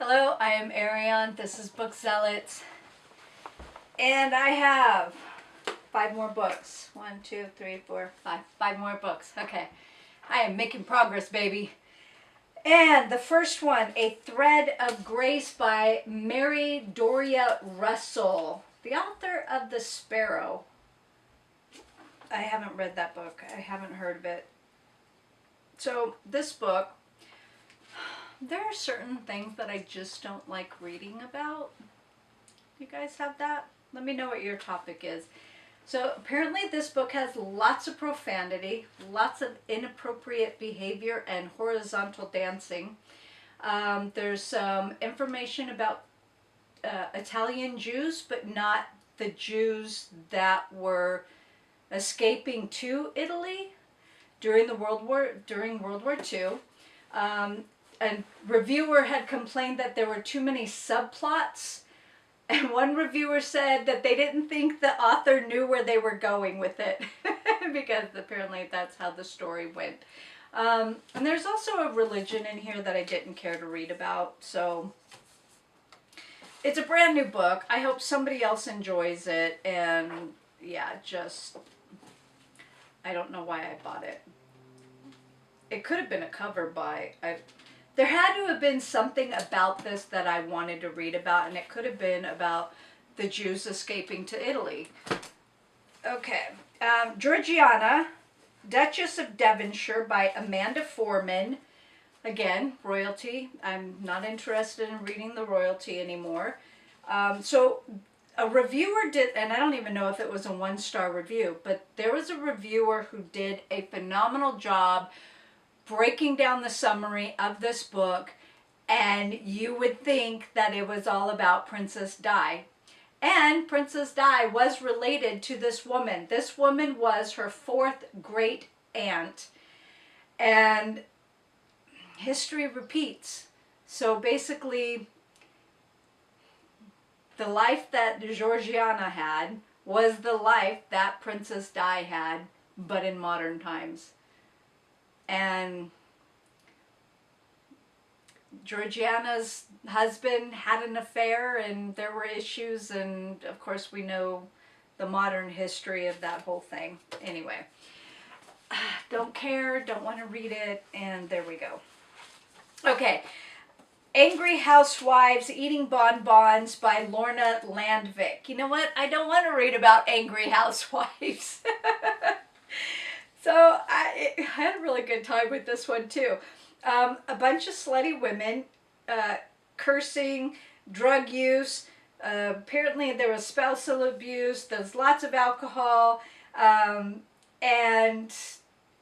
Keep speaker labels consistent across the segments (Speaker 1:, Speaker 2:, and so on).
Speaker 1: Hello, I am Ariane. This is Book Zealots. And I have 5 more books. 1, 2, 3, 4, 5. 5 more books. Okay. I am making progress, baby. And the first one, A Thread of Grace by Mary Doria Russell, the author of The Sparrow. I haven't read that book. I haven't heard of it. So this book, there are certain things that I just don't like reading about. You guys have that? Let me know what your topic is. So apparently this book has lots of profanity, lots of inappropriate behavior, and horizontal dancing. There's some information about Italian Jews, but not the Jews that were escaping to Italy during World War II. A reviewer had complained that there were too many subplots. And one reviewer said that they didn't think the author knew where they were going with it because apparently that's how the story went. And there's also a religion in here that I didn't care to read about. So it's a brand new book. I hope somebody else enjoys it. And yeah, I don't know why I bought it. It could have been a cover by... There had to have been something about this that I wanted to read about, and it could have been about the Jews escaping to Italy. Okay. Georgiana, Duchess of Devonshire by Amanda Foreman. Again, royalty. I'm not interested in reading the royalty anymore. So a reviewer did, and I don't even know if it was a 1-star review, but there was a reviewer who did a phenomenal job breaking down the summary of this book, and you would think that it was all about Princess Di. And Princess Di was related to this woman. This woman was her 4th great aunt, and history repeats. So basically, the life that Georgiana had was the life that Princess Di had, but in modern times. And Georgiana's husband had an affair, and there were issues, and of course we know the modern history of that whole thing. Anyway, don't care, don't want to read it, and there we go. Okay, Angry Housewives Eating Bonbons by Lorna Landvik. You know what? I don't want to read about angry housewives. So I had a really good time with this one too. A bunch of slutty women, cursing, drug use. Apparently there was spousal abuse. There's lots of alcohol. And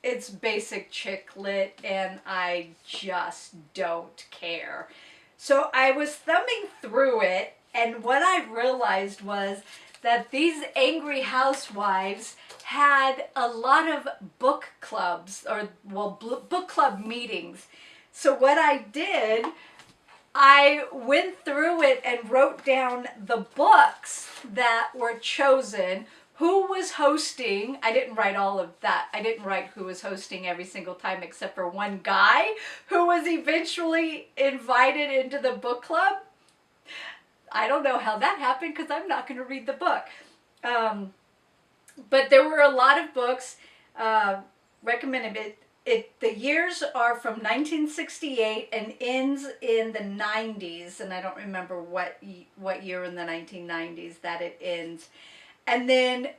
Speaker 1: it's basic chick lit, and I just don't care. So I was thumbing through it, and what I realized was that these angry housewives had a lot of book clubs, or book club meetings. So what I did, I went through it and wrote down the books that were chosen, who was hosting. I didn't write all of that. I didn't write who was hosting every single time except for one guy who was eventually invited into the book club. I don't know how that happened because I'm not going to read the book. But there were a lot of books recommended. The years are from 1968 and ends in the 90s, and I don't remember what year in the 1990s that it ends. And then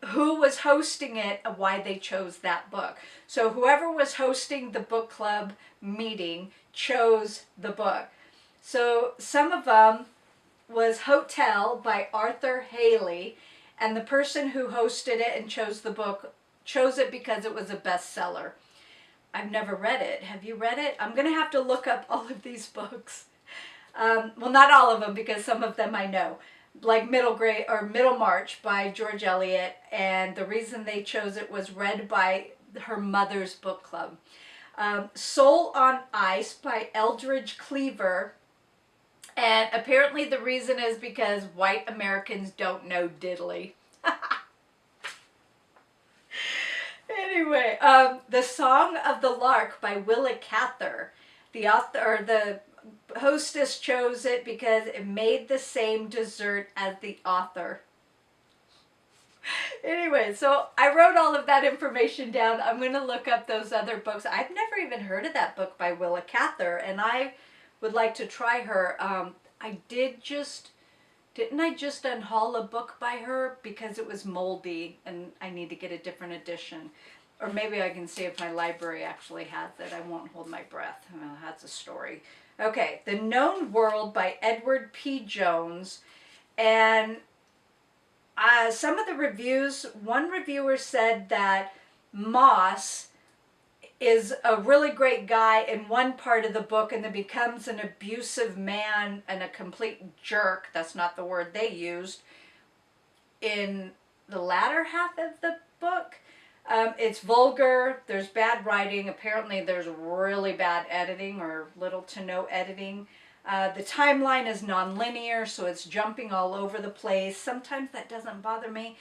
Speaker 1: who was hosting it, why they chose that book. So whoever was hosting the book club meeting chose the book. So some of them was Hotel by Arthur Haley, and the person who hosted it and chose the book chose it because it was a bestseller. I've never read it. Have you read it? I'm going to have to look up all of these books. Well, not all of them, because some of them I know. Like Middlemarch by George Eliot, and the reason they chose it was read by her mother's book club. Soul on Ice by Eldridge Cleaver, and apparently the reason is because white Americans don't know diddly. Anyway, The Song of the Lark by Willa Cather. The author, or the hostess chose it because it made the same dessert as the author. Anyway, so I wrote all of that information down. I'm going to look up those other books. I've never even heard of that book by Willa Cather, and I would like to try her. Didn't I just unhaul a book by her because it was moldy and I need to get a different edition? Or maybe I can see if my library actually has it. I won't hold my breath. Well, that's a story. Okay, The Known World by Edward P. Jones. And some of the reviews, one reviewer said that Moss is a really great guy in one part of the book and then becomes an abusive man and a complete jerk. That's not the word they used in the latter half of the book. It's vulgar. There's bad writing. Apparently there's really bad editing or little to no editing. The timeline is non-linear, so it's jumping all over the place. Sometimes that doesn't bother me.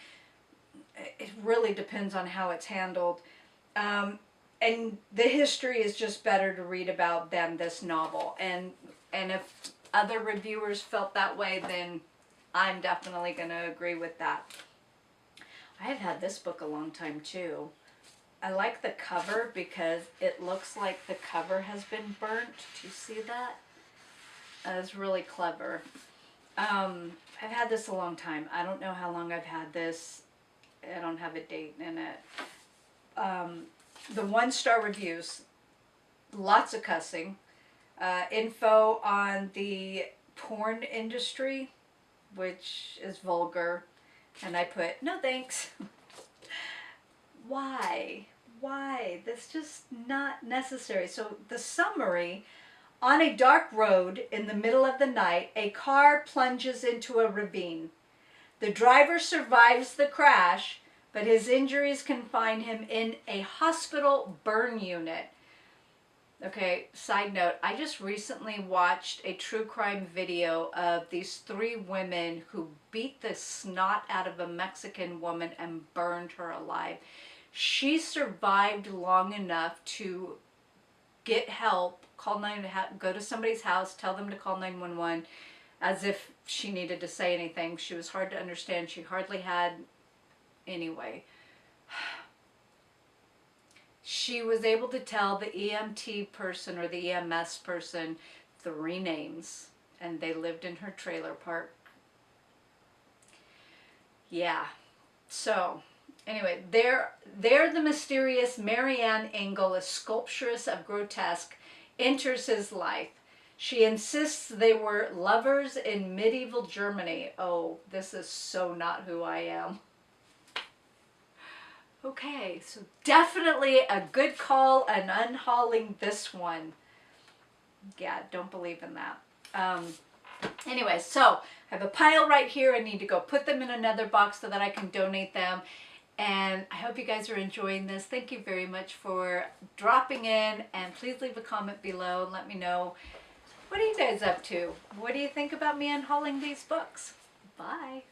Speaker 1: It really depends on how it's handled. And the history is just better to read about than this novel. And if other reviewers felt that way, then I'm definitely going to agree with that. I have had this book a long time too. I like the cover because it looks like the cover has been burnt. Do you see that? It's really clever. I've had this a long time. I don't know how long I've had this. I don't have a date in it. The 1-star reviews, lots of cussing, info on the porn industry, which is vulgar, and I put, no thanks. Why? That's just not necessary. So the summary: on a dark road in the middle of the night, a car plunges into a ravine. The driver survives the crash, but his injuries confine him in a hospital burn unit. Okay, side note, I just recently watched a true crime video of these 3 women who beat the snot out of a Mexican woman and burned her alive. She survived long enough to get help, call 911, go to somebody's house, tell them to call 911, as if she needed to say anything. She was hard to understand. She hardly had... Anyway, she was able to tell the EMT person or the EMS person 3 names, and they lived in her trailer park. Yeah. So, anyway, there the mysterious Marianne Engel, a sculptress of grotesque, enters his life. She insists they were lovers in medieval Germany. Oh, this is so not who I am. Okay, so definitely a good call on unhauling this one. Yeah, don't believe in that. Anyway, so I have a pile right here. I need to go put them in another box so that I can donate them. And I hope you guys are enjoying this. Thank you very much for dropping in. And please leave a comment below and let me know, what are you guys up to? What do you think about me unhauling these books? Bye.